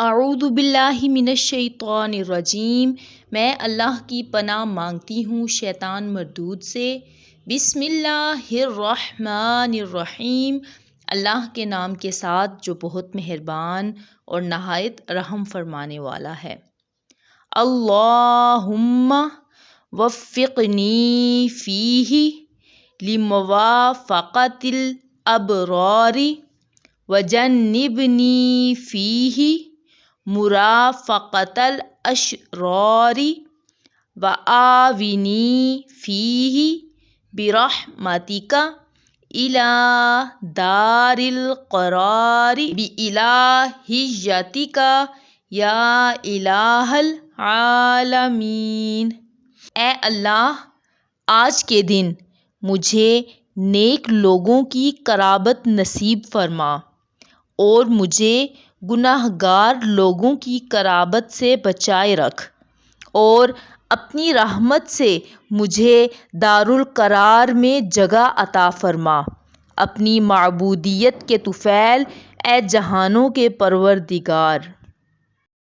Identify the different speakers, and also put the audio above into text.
Speaker 1: اعوذ باللہ من الشیطان الرجیم، میں اللہ کی پناہ مانگتی ہوں شیطان مردود سے۔ بسم اللہ الرحمن الرحیم، اللہ کے نام کے ساتھ جو بہت مہربان اور نہایت رحم فرمانے والا ہے۔ اللہم وفقنی فیہ لموافقۃ الابرار وجنبنی فیہ مرافقۃ الاشرار وآونی فیہ برحمتک الی دار القرار بإلہیتک یا الہ العالمین۔ اے اللہ، آج کے دن مجھے نیک لوگوں کی قرابت نصیب فرما اور مجھے گناہ گار لوگوں کی قرابت سے بچائے رکھ، اور اپنی رحمت سے مجھے دارالقرار میں جگہ عطا فرما۔ اپنی معبودیت کے طفیل اے جہانوں کے پروردگار۔